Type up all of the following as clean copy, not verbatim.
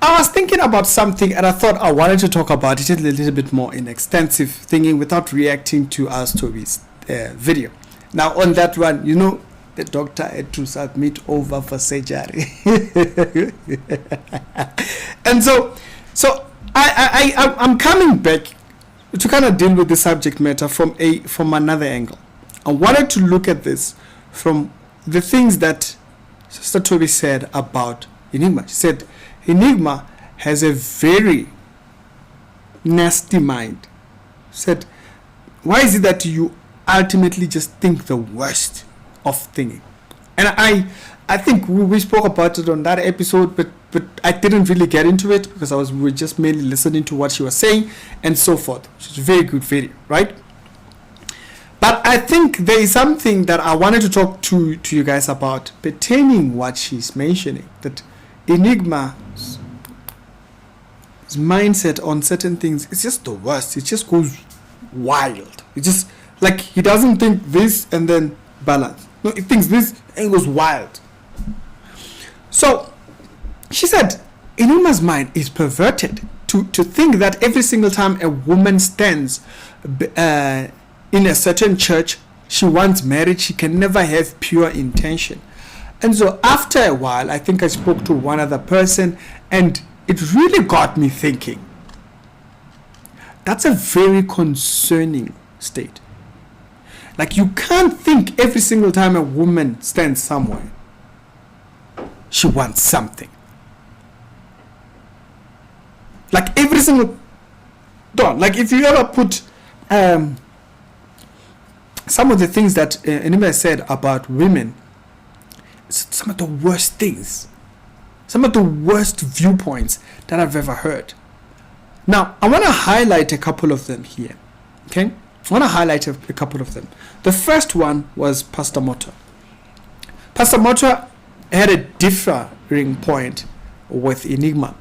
I was thinking about something and I thought I wanted to talk about it a little bit more in extensive thinking without reacting to Thoby's video. Now on that one, the doctor had to submit over for surgery. And so I'm coming back to kind of deal with the subject matter from another angle. I wanted to look at this from the things that Sister Thoby said about Enigma. She said Enigma has a very nasty mind. She said, why is it that you ultimately just think the worst of thinking? And I think we spoke about it on that episode, but I didn't really get into it because we were just mainly listening to what she was saying and so forth, which is a very good video, right? But I think there is something that I wanted to talk to you guys about pertaining what she's mentioning, that Enigma's mindset on certain things is just the worst. It just goes wild. It just, like, he doesn't think this and then balance. No, he thinks this and it goes wild. So she said Enigma's mind is perverted to think that every single time a woman stands in a certain church, she wants marriage, she can never have pure intention. And so after a while, I think I spoke to one other person and it really got me thinking. That's a very concerning state. Like, you can't think every single time a woman stands somewhere, she wants something. Like, every single door. Like, if you ever put some of the things that Enigma said about women, some of the worst things, some of the worst viewpoints that I've ever heard. Now, I want to highlight a couple of them here. Okay? I want to highlight a couple of them. The first one was Pastor Moto. Pastor Moto had a differing point with Enigma.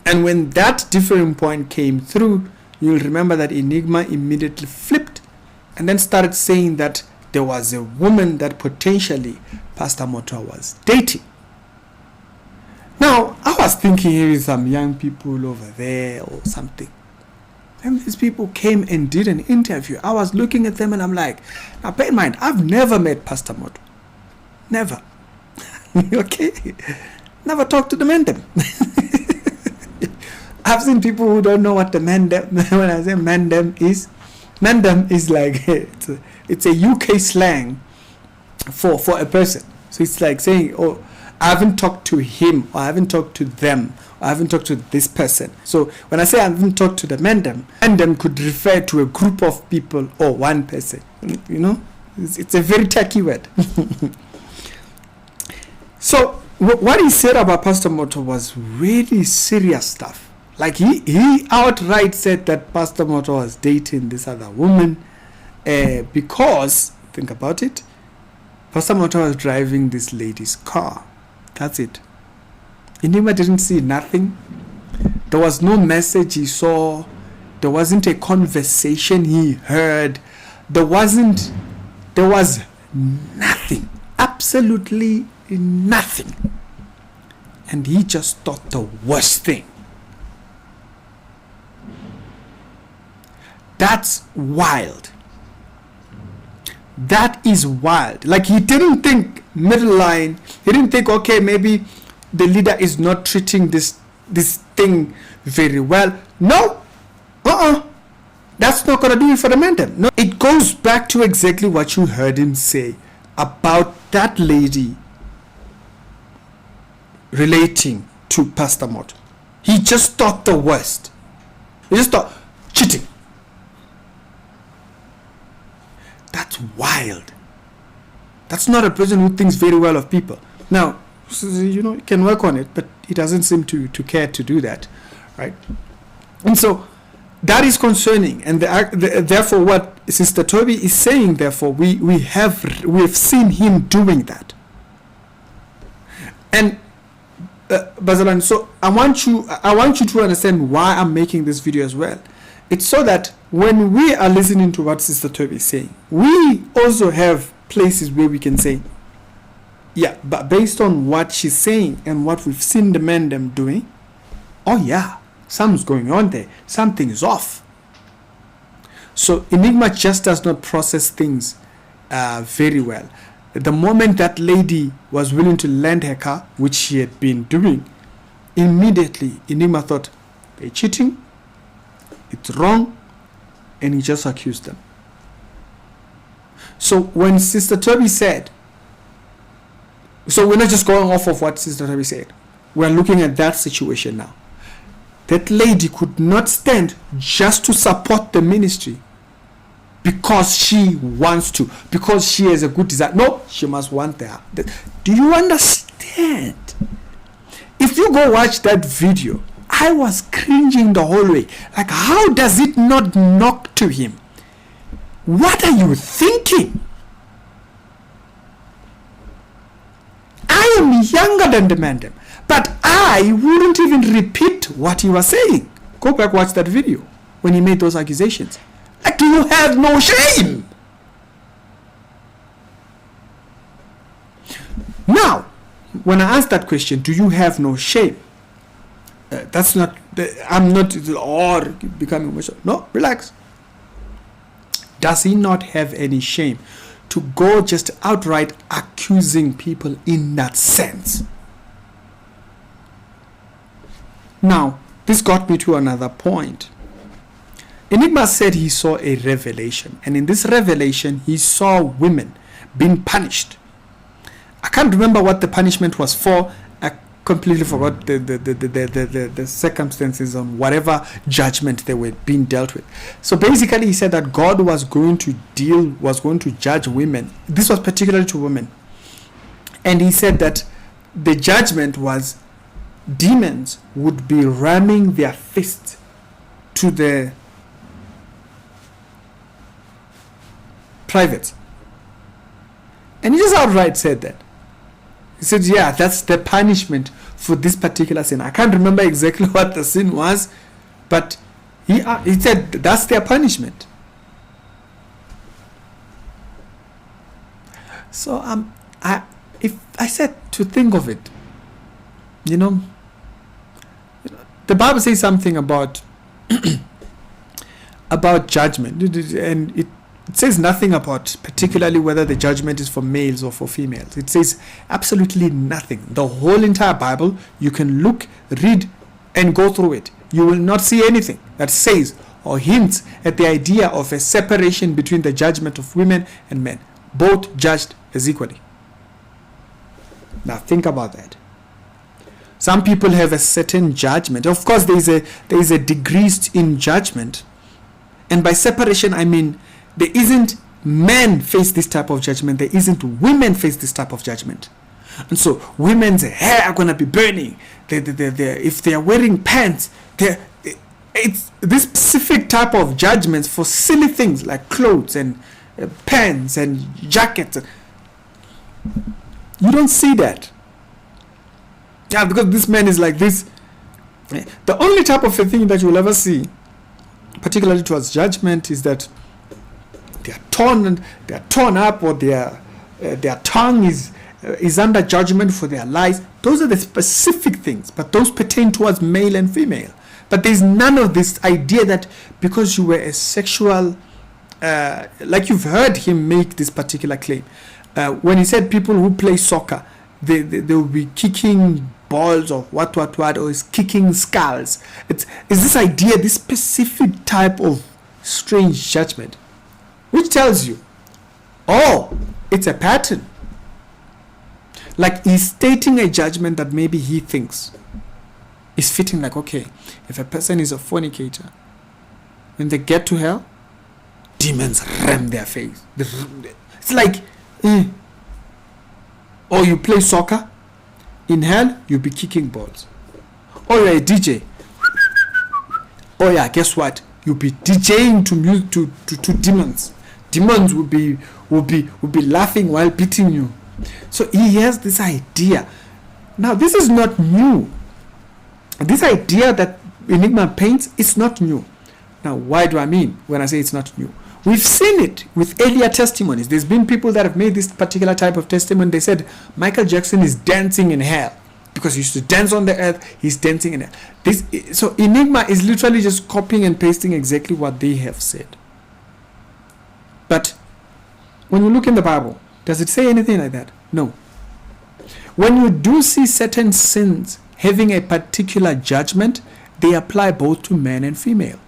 And when that differing point came through, you'll remember that Enigma immediately flipped and then started saying that there was a woman that potentially Pastor Moto was dating. Now, I was thinking here is some young people over there or something. And these people came and did an interview. I was looking at them and I'm like, now bear in mind, I've never met Pastor Moto. Never. Okay? Never talked to the mandem. I've seen people who don't know what the mandem, when I say mandem is like, it's a UK slang for a person. So it's like saying, oh, I haven't talked to him, or I haven't talked to them, or I haven't talked to this person. So when I say I haven't talked to the mandem could refer to a group of people or one person. It's a very tacky word. So what he said about Pastor Moto was really serious stuff. Like, he outright said that Pastor Moto was dating this other woman because, think about it, Pastor Moto was driving this lady's car. That's it. Enigma didn't see nothing. There was no message he saw. There wasn't a conversation he heard. There was nothing. Absolutely nothing. And he just thought the worst thing. That's wild. That is wild. Like, he didn't think middle line. He didn't think, okay, maybe the leader is not treating this thing very well. No. That's not going to do it for the mandem. No. It goes back to exactly what you heard him say about that lady relating to Pastor Moto. He just thought the worst. He just thought cheating. That's wild. That's not a person who thinks very well of people. Now, you can work on it, but he doesn't seem to care to do that, right? And so that is concerning. And therefore, what Sister Thoby is saying, therefore, we have seen him doing that. And Bazalan, so I want you to understand why I'm making this video as well. It's so that when we are listening to what Sister Thoby is saying, we also have places where we can say, yeah, but based on what she's saying and what we've seen the mandem doing, oh yeah, something's going on there. Something is off. So Enigma just does not process things very well. The moment that lady was willing to lend her car, which she had been doing, immediately Enigma thought, they're cheating, it's wrong, and he just accused them. So when Sister Thoby said, so we're not just going off of what Sister Thoby said, we're looking at that situation now. That lady could not stand just to support the ministry because she wants to, because she has a good desire. No, she must want that. Do you understand? If you go watch that video, I was cringing the whole way. Like, how does it not knock to him? What are you thinking? I am younger than the man, but I wouldn't even repeat what he was saying. Go back, watch that video when he made those accusations. Like, do you have no shame? Now, when I ask that question, do you have no shame? That's not, I'm not, or becoming emotional. No, relax. Does he not have any shame to go just outright accusing people in that sense? Now, this got me to another point. Enigma said he saw a revelation, and in this revelation, he saw women being punished. I can't remember what the punishment was for. I completely forgot the circumstances on whatever judgment they were being dealt with. So basically, he said that God was going to judge women. This was particularly to women. And he said that the judgment was demons would be ramming their fist to the privates. And he just outright said that. He said, yeah, that's the punishment for this particular sin. I can't remember exactly what the sin was, but he said that's their punishment. So if I said to think of it, the Bible says something about about judgment, and it says nothing about particularly whether the judgment is for males or for females. It says absolutely nothing. The whole entire Bible, you can look, read, and go through it. You will not see anything that says or hints at the idea of a separation between the judgment of women and men, both judged as equally. Now think about that. Some people have a certain judgment. Of course, there is a degree in judgment, and by separation I mean there isn't men face this type of judgment. There isn't women face this type of judgment. And so women's hair are going to be burning. If they are wearing pants, it's this specific type of judgments for silly things like clothes and pants and jackets. You don't see that. Yeah, because this man is like this. The only type of a thing that you will ever see, particularly towards judgment, is that they are torn up, or their tongue is under judgment for their lies. Those are the specific things, but those pertain towards male and female. But there's none of this idea that because you were a sexual, like you've heard him make this particular claim, when he said people who play soccer, they will be kicking balls or what, or is kicking skulls. It's this idea, this specific type of strange judgment, which tells you, oh, it's a pattern. Like he's stating a judgment that maybe he thinks is fitting. Like, okay, if a person is a fornicator, when they get to hell, demons ram their face. It's like, or you play soccer, in hell you'll be kicking balls. Or you're a DJ. Oh yeah, guess what? You'll be DJing to demons. Demons will be laughing while beating you. So he has this idea. Now this is not new. This idea that Enigma paints is not new. Now why do I mean when I say it's not new? We've seen it with earlier testimonies. There's been people that have made this particular type of testimony. They said Michael Jackson is dancing in hell because he used to dance on the earth, he's dancing in it. So Enigma is literally just copying and pasting exactly what they have said. But when you look in the Bible, does it say anything like that? No. When you do see certain sins having a particular judgment, they apply both to men and female.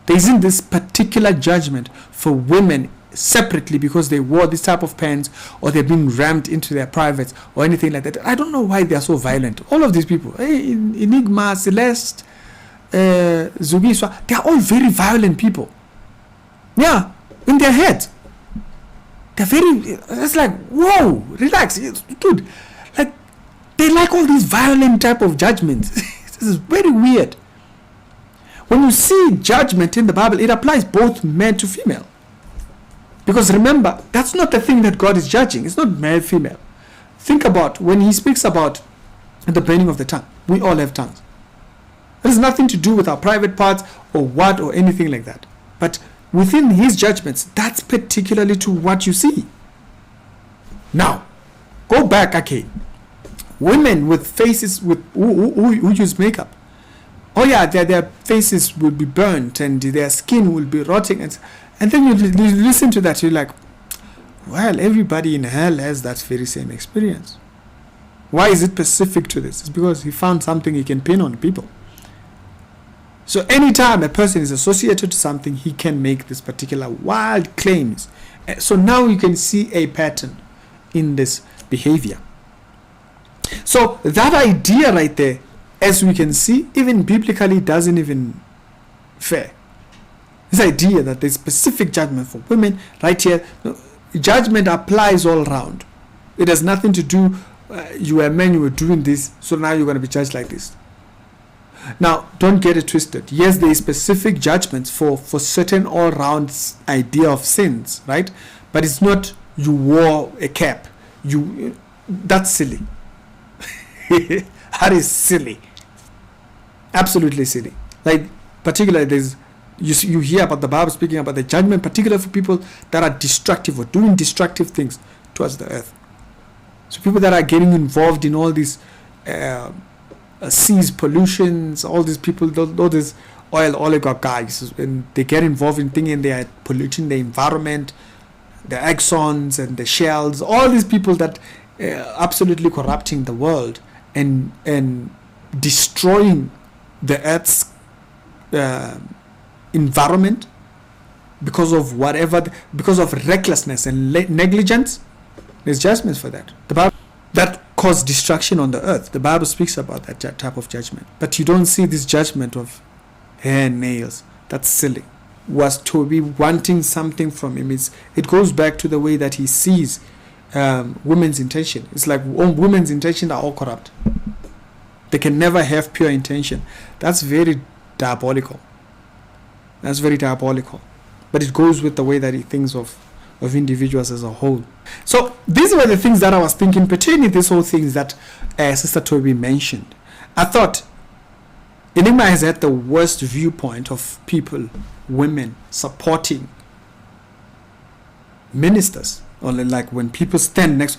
There isn't this particular judgment for women separately because they wore this type of pants or they've been rammed into their privates or anything like that. I don't know why they are so violent. All of these people, Enigma, Celeste, Zugiswa, they are all very violent people. Yeah, in their heads. They're very, it's like, whoa, relax, dude. Like, they like all these violent type of judgments. This is very weird. When you see judgment in the Bible, it applies both men to female. Because remember, that's not the thing that God is judging. It's not male, female. Think about when he speaks about the burning of the tongue. We all have tongues. It has nothing to do with our private parts or what or anything like that. But within his judgments, that's particularly to what you see. Now, go back again. Women with faces who use makeup. Oh yeah, their faces will be burnt and their skin will be rotting. And then you listen to that, you're like, well, everybody in hell has that very same experience. Why is it specific to this? It's because he found something he can pin on people. So anytime a person is associated to something, he can make this particular wild claims. So now you can see a pattern in this behavior. So that idea right there, as we can see, even biblically doesn't even fare. This idea that there's specific judgment for women right here, judgment applies all around. It has nothing to do, you were a man, you were doing this, so now you're going to be judged like this. Now, don't get it twisted. Yes, there is specific judgments for certain all-round idea of sins, right? But it's not you wore a cap. That's silly. That is silly. Absolutely silly. Like, particularly, you hear about the Bible speaking about the judgment, particularly for people that are destructive or doing destructive things towards the earth. So people that are getting involved in all these seas pollutions, all these people, all these oil oligarch guys, and they get involved in thinking they are polluting the environment, the Exxons and the Shells, all these people that absolutely corrupting the world and destroying the earth's environment because of because of recklessness and negligence. There's judgments for that. The Bible that cause destruction on the earth. The Bible speaks about that type of judgment. But you don't see this judgment of hair and nails. That's silly. Was Thoby wanting something from him? It goes back to the way that he sees women's intention. It's like women's intention are all corrupt. They can never have pure intention. That's very diabolical. That's very diabolical. But it goes with the way that he thinks of individuals as a whole. So these were the things that I was thinking pertaining to this whole thing that Sister Thoby mentioned. I thought Enigma has had the worst viewpoint of people, women, supporting ministers. Only like when people stand next,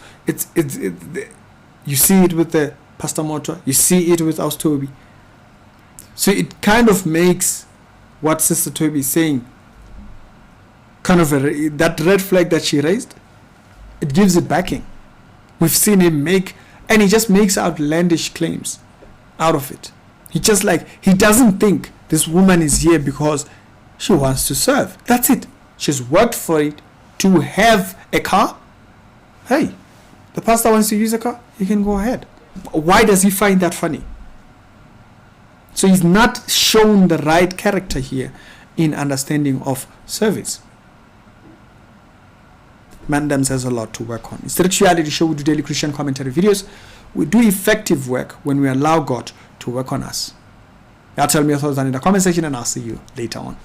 you see it with the Pastor Moto, you see it with Thoby. So it kind of makes what Sister Thoby is saying kind of that red flag that she raised, it gives it backing. We've seen him and he just makes outlandish claims out of it. He doesn't think this woman is here because she wants to serve. That's it. She's worked for it to have a car. Hey, the pastor wants to use a car, you can go ahead. Why does he find that funny? So he's not shown the right character here in understanding of service. Mandams has a lot to work on. It's the Reality Show. We do daily Christian commentary videos. We do effective work when we allow God to work on us. Tell me your thoughts down in the comment section and I'll see you later on.